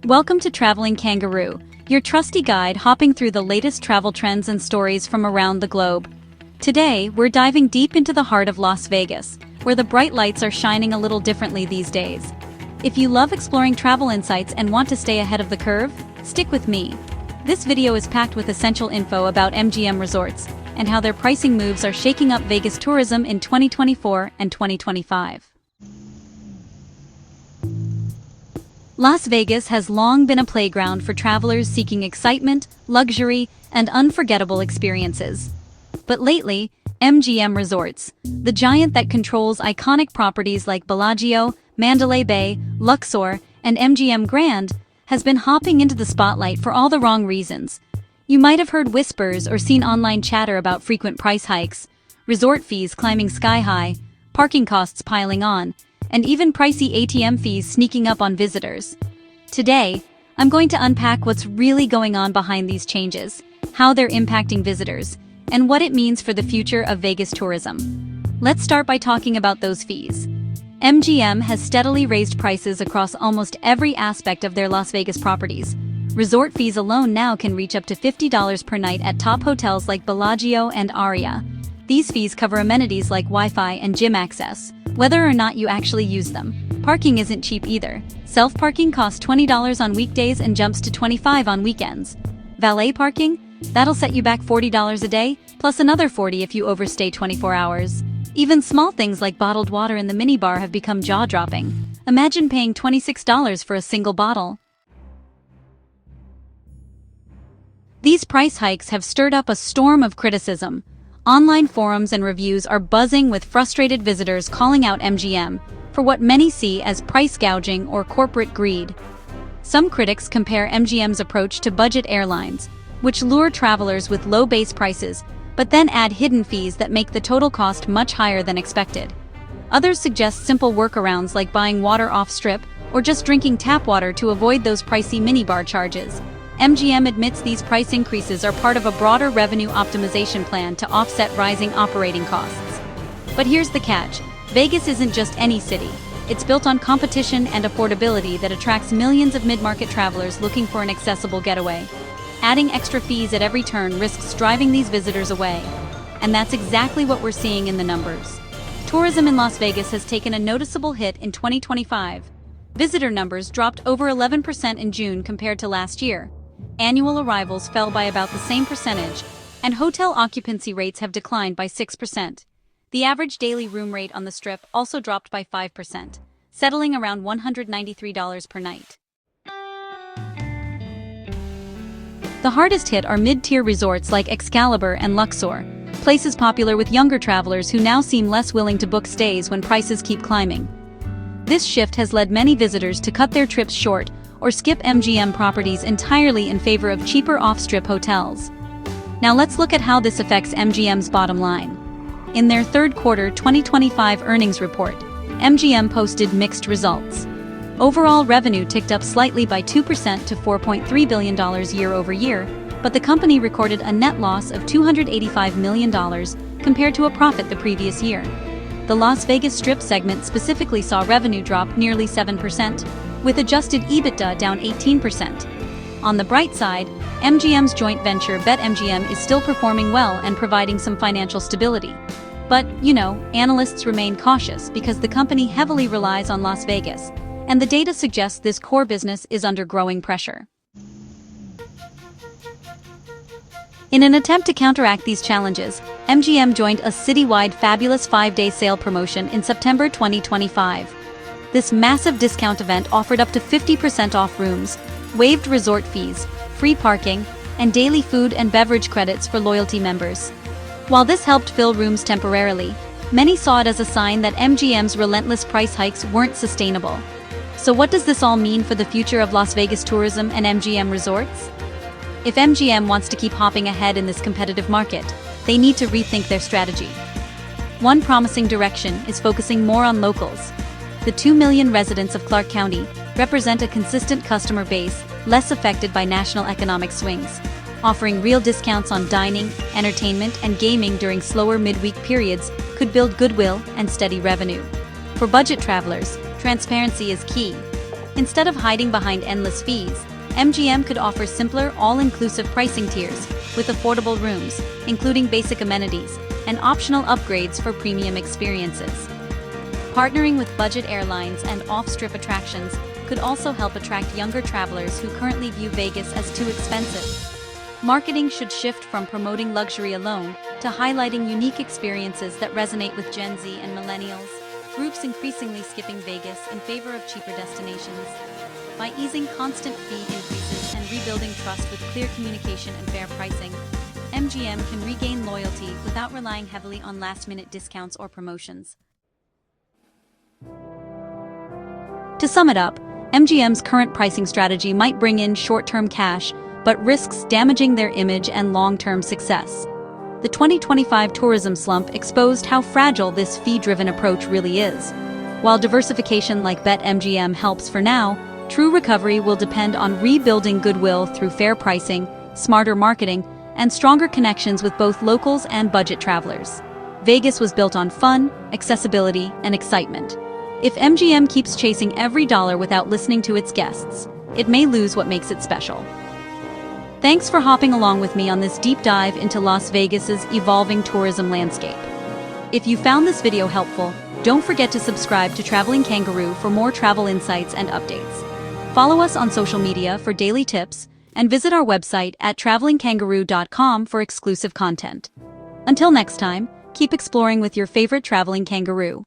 Welcome to Traveling Kangaroo, your trusty guide hopping through the latest travel trends and stories from around the globe. Today, we're diving deep into the heart of Las Vegas, where the bright lights are shining a little differently these days. If you love exploring travel insights and want to stay ahead of the curve, stick with me. This video is packed with essential info about MGM Resorts and how their pricing moves are shaking up Vegas tourism in 2024 and 2025. Las Vegas has long been a playground for travelers seeking excitement, luxury, and unforgettable experiences. But lately, MGM Resorts, the giant that controls iconic properties like Bellagio, Mandalay Bay, Luxor, and MGM Grand, has been hopping into the spotlight for all the wrong reasons. You might have heard whispers or seen online chatter about frequent price hikes, resort fees climbing sky high, parking costs piling on, and even pricey ATM fees sneaking up on visitors. Today, I'm going to unpack what's really going on behind these changes, how they're impacting visitors, and what it means for the future of Vegas tourism. Let's start by talking about those fees. MGM has steadily raised prices across almost every aspect of their Las Vegas properties. Resort fees alone now can reach up to $50 per night at top hotels like Bellagio and Aria. These fees cover amenities like Wi-Fi and gym access, whether or not you actually use them. Parking isn't cheap either. Self-parking costs $20 on weekdays and jumps to $25 on weekends. Valet parking? That'll set you back $40 a day, plus another $40 if you overstay 24 hours. Even small things like bottled water in the minibar have become jaw-dropping. Imagine paying $26 for a single bottle. These price hikes have stirred up a storm of criticism. Online forums and reviews are buzzing with frustrated visitors calling out MGM for what many see as price gouging or corporate greed. Some critics compare MGM's approach to budget airlines, which lure travelers with low base prices, but then add hidden fees that make the total cost much higher than expected. Others suggest simple workarounds like buying water off-strip or just drinking tap water to avoid those pricey minibar charges. MGM admits these price increases are part of a broader revenue optimization plan to offset rising operating costs. But here's the catch. Vegas isn't just any city. It's built on competition and affordability that attracts millions of mid-market travelers looking for an accessible getaway. Adding extra fees at every turn risks driving these visitors away. And that's exactly what we're seeing in the numbers. Tourism in Las Vegas has taken a noticeable hit in 2025. Visitor numbers dropped over 11% in June compared to last year. Annual arrivals fell by about the same percentage, and hotel occupancy rates have declined by 6%. The average daily room rate on the Strip also dropped by 5%, settling around $193 per night. The hardest hit are mid-tier resorts like Excalibur and Luxor, places popular with younger travelers who now seem less willing to book stays when prices keep climbing. This shift has led many visitors to cut their trips short or skip MGM properties entirely in favor of cheaper off-strip hotels. Now let's look at how this affects MGM's bottom line. In their third quarter 2025 earnings report, MGM posted mixed results. Overall revenue ticked up slightly by 2% to $4.3 billion year over year, but the company recorded a net loss of $285 million compared to a profit the previous year. The Las Vegas Strip segment specifically saw revenue drop nearly 7%, with adjusted EBITDA down 18%. On the bright side, MGM's joint venture BetMGM is still performing well and providing some financial stability. But, analysts remain cautious because the company heavily relies on Las Vegas, and the data suggests this core business is under growing pressure. In an attempt to counteract these challenges, MGM joined a citywide fabulous 5-day sale promotion in September 2025. This massive discount event offered up to 50% off rooms, waived resort fees, free parking, and daily food and beverage credits for loyalty members. While this helped fill rooms temporarily, many saw it as a sign that MGM's relentless price hikes weren't sustainable. So what does this all mean for the future of Las Vegas tourism and MGM Resorts? If MGM wants to keep hopping ahead in this competitive market, they need to rethink their strategy. One promising direction is focusing more on locals. The 2 million residents of Clark County represent a consistent customer base, less affected by national economic swings. Offering real discounts on dining, entertainment, and gaming during slower midweek periods could build goodwill and steady revenue. For budget travelers, transparency is key. Instead of hiding behind endless fees, MGM could offer simpler, all-inclusive pricing tiers with affordable rooms, including basic amenities, and optional upgrades for premium experiences. Partnering with budget airlines and off-strip attractions could also help attract younger travelers who currently view Vegas as too expensive. Marketing should shift from promoting luxury alone to highlighting unique experiences that resonate with Gen Z and millennials, groups increasingly skipping Vegas in favor of cheaper destinations. By easing constant fee increases and rebuilding trust with clear communication and fair pricing, MGM can regain loyalty without relying heavily on last-minute discounts or promotions. To sum it up, MGM's current pricing strategy might bring in short-term cash, but risks damaging their image and long-term success. The 2025 tourism slump exposed how fragile this fee-driven approach really is. While diversification like BetMGM helps for now, true recovery will depend on rebuilding goodwill through fair pricing, smarter marketing, and stronger connections with both locals and budget travelers. Vegas was built on fun, accessibility, and excitement. If MGM keeps chasing every dollar without listening to its guests, it may lose what makes it special. Thanks for hopping along with me on this deep dive into Las Vegas's evolving tourism landscape. If you found this video helpful, don't forget to subscribe to Traveling Kangaroo for more travel insights and updates. Follow us on social media for daily tips, and visit our website at travelingkangaroo.com for exclusive content. Until next time, keep exploring with your favorite Traveling Kangaroo.